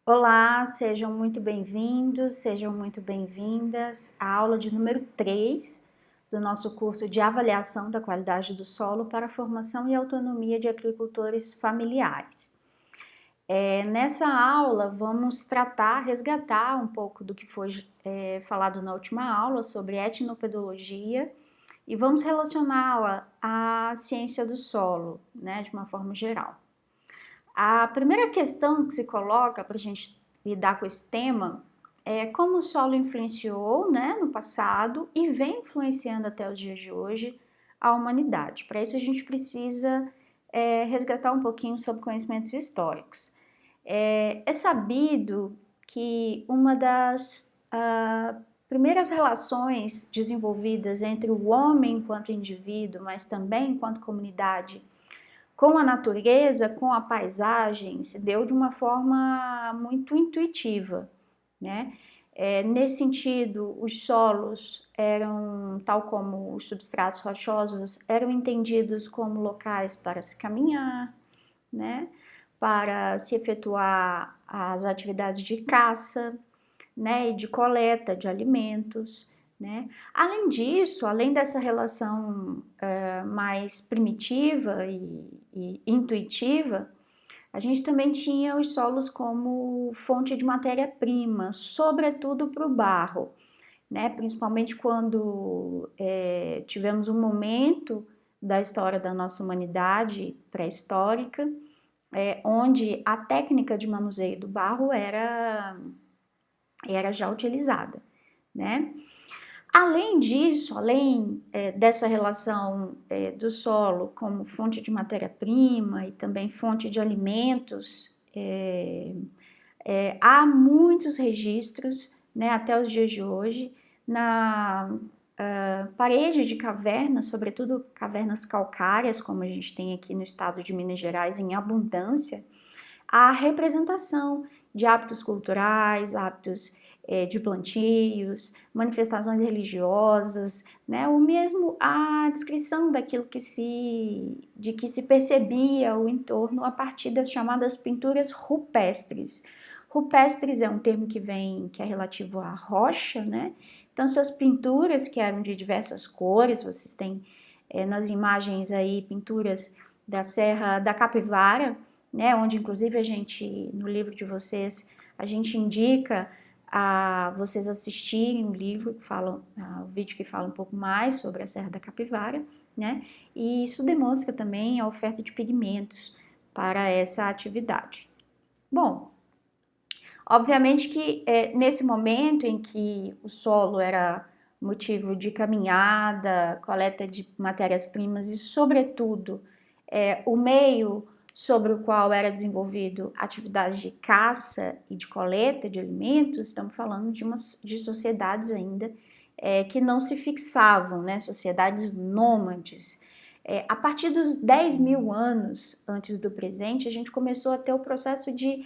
Olá, sejam muito bem-vindos, sejam muito bem-vindas à aula de número 3 do nosso curso de avaliação da qualidade do solo para a formação e autonomia de agricultores familiares. Nessa aula vamos resgatar um pouco do que foi falado na última aula sobre etnopedologia e vamos relacioná-la à ciência do solo, né, de uma forma geral. A primeira questão que se coloca para a gente lidar com esse tema é como o solo influenciou, né, no passado e vem influenciando até os dias de hoje a humanidade. Para isso a gente precisa resgatar um pouquinho sobre conhecimentos históricos. É sabido que uma das primeiras relações desenvolvidas entre o homem enquanto indivíduo, mas também enquanto comunidade, com a natureza, com a paisagem, se deu de uma forma muito intuitiva, né? Nesse sentido, os solos eram, tal como os substratos rochosos, eram entendidos como locais para se caminhar, né? Para se efetuar as atividades de caça, né? E de coleta de alimentos, né? Além disso, além dessa relação mais primitiva e intuitiva, a gente também tinha os solos como fonte de matéria-prima, sobretudo para o barro, né? Principalmente quando tivemos um momento da história da nossa humanidade pré-histórica, onde a técnica de manuseio do barro era já utilizada, né? Além disso, além dessa relação do solo como fonte de matéria-prima e também fonte de alimentos, há muitos registros, né, até os dias de hoje, na parede de cavernas, sobretudo cavernas calcárias, como a gente tem aqui no estado de Minas Gerais em abundância, a representação de hábitos culturais, hábitos de plantios, manifestações religiosas, né? Ou mesmo a descrição daquilo de que se percebia o entorno a partir das chamadas pinturas rupestres. Rupestres é um termo que é relativo à rocha, né? Então, suas pinturas que eram de diversas cores, vocês têm nas imagens aí pinturas da Serra da Capivara, né, onde inclusive a gente, no livro de vocês, a gente indica a vocês assistirem o livro, o vídeo que fala um pouco mais sobre a Serra da Capivara, né, e isso demonstra também a oferta de pigmentos para essa atividade. Bom, obviamente que nesse momento em que o solo era motivo de caminhada, coleta de matérias-primas e, sobretudo, o meio sobre o qual era desenvolvido atividades de caça e de coleta de alimentos, estamos falando de sociedades ainda que não se fixavam, né? Sociedades nômades. A partir dos 10 mil anos antes do presente, a gente começou a ter o processo de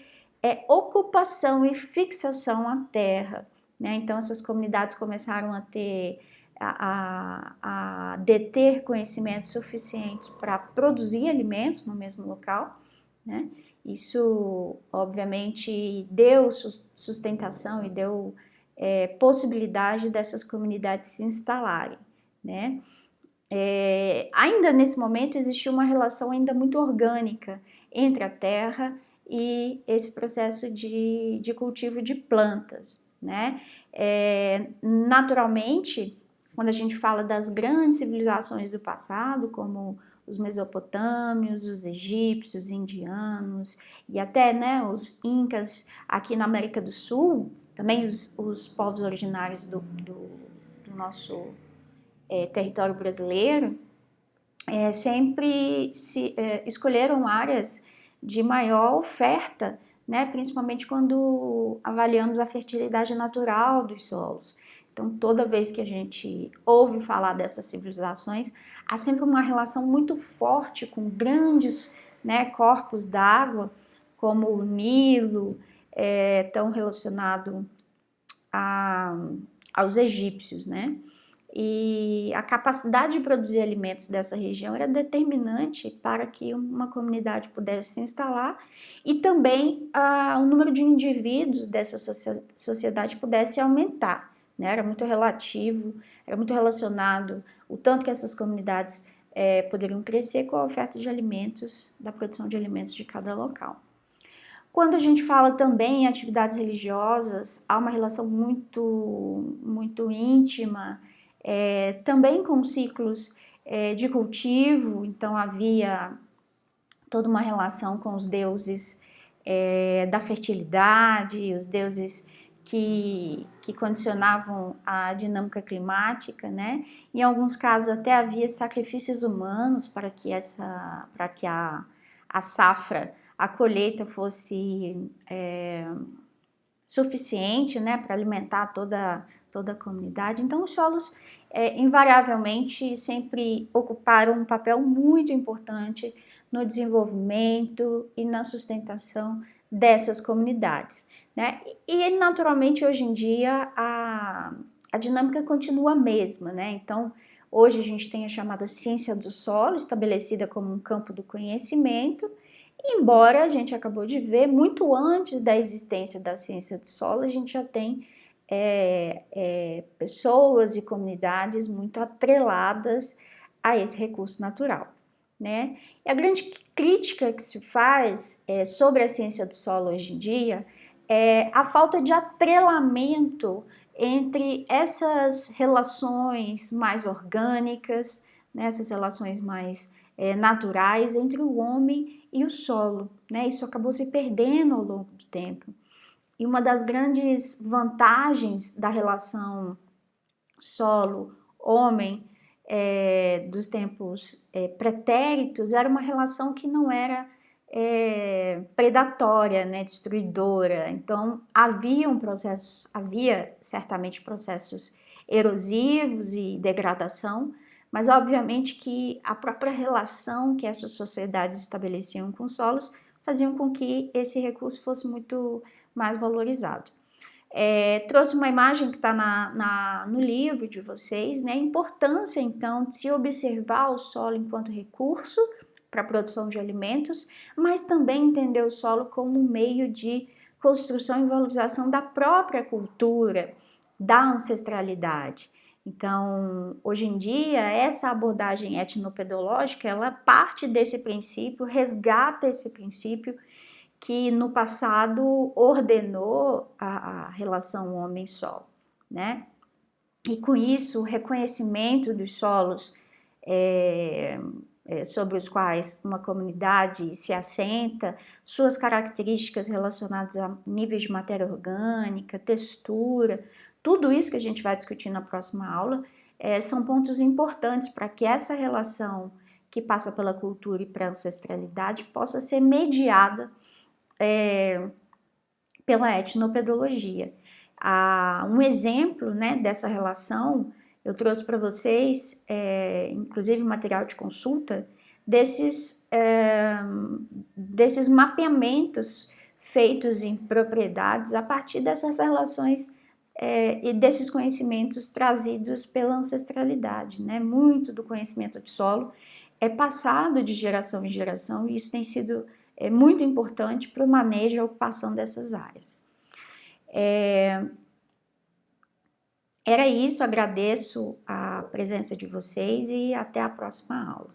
ocupação e fixação à terra, né? Então essas comunidades começaram a ter a deter conhecimentos suficientes para produzir alimentos no mesmo local, né? Isso, obviamente, deu sustentação e deu possibilidade dessas comunidades se instalarem, né? Ainda nesse momento existia uma relação ainda muito orgânica entre a terra e esse processo de cultivo de plantas, né? Naturalmente, quando a gente fala das grandes civilizações do passado, como os mesopotâmios, os egípcios, indianos e até, né, os incas aqui na América do Sul, também os povos originários do nosso território brasileiro, sempre escolheram áreas de maior oferta, né, principalmente quando avaliamos a fertilidade natural dos solos. Então, toda vez que a gente ouve falar dessas civilizações, há sempre uma relação muito forte com grandes, né, corpos d'água, como o Nilo, tão relacionado aos egípcios, né? e a capacidade de produzir alimentos dessa região era determinante para que uma comunidade pudesse se instalar e também o número de indivíduos dessa sociedade pudesse aumentar, né? Era muito relativo, era muito relacionado o tanto que essas comunidades poderiam crescer com a oferta de alimentos, da produção de alimentos de cada local. Quando a gente fala também em atividades religiosas, há uma relação muito íntima, também com ciclos de cultivo, então havia toda uma relação com os deuses da fertilidade, os deuses que condicionavam a dinâmica climática, né? Em alguns casos até havia sacrifícios humanos para que a safra, a colheita fosse suficiente, né, para alimentar toda a comunidade. Então, os solos invariavelmente sempre ocuparam um papel muito importante no desenvolvimento e na sustentação dessas comunidades, né? E naturalmente hoje em dia a dinâmica continua a mesma, né? Então, hoje a gente tem a chamada ciência do solo, estabelecida como um campo do conhecimento, embora a gente acabou de ver, muito antes da existência da ciência do solo, a gente já tem pessoas e comunidades muito atreladas a esse recurso natural, né? E a grande crítica que se faz sobre a ciência do solo hoje em dia é a falta de atrelamento entre essas relações mais orgânicas, né, essas relações mais naturais entre o homem e o solo, né? Isso acabou se perdendo ao longo do tempo. E uma das grandes vantagens da relação solo-homem dos tempos pretéritos era uma relação que não era predatória, né, destruidora. Então havia certamente processos erosivos e degradação, mas obviamente que a própria relação que essas sociedades estabeleciam com os solos faziam com que esse recurso fosse muito mais valorizado. Trouxe uma imagem que está no livro de vocês, né? A importância, então, de se observar o solo enquanto recurso para a produção de alimentos, mas também entender o solo como um meio de construção e valorização da própria cultura, da ancestralidade. Então, hoje em dia, essa abordagem etnopedológica, ela parte desse princípio, resgata esse princípio que no passado ordenou a relação homem-solo, né? E com isso, o reconhecimento dos solos sobre os quais uma comunidade se assenta, suas características relacionadas a níveis de matéria orgânica, textura, tudo isso que a gente vai discutir na próxima aula, são pontos importantes para que essa relação que passa pela cultura e pela ancestralidade possa ser mediada pela etnopedologia. Um exemplo, né, dessa relação, eu trouxe para vocês, inclusive material de consulta, desses mapeamentos feitos em propriedades a partir dessas relações e desses conhecimentos trazidos pela ancestralidade, né? Muito do conhecimento de solo é passado de geração em geração e isso tem sido muito importante para o manejo e a ocupação dessas áreas. Era isso, agradeço a presença de vocês e até a próxima aula.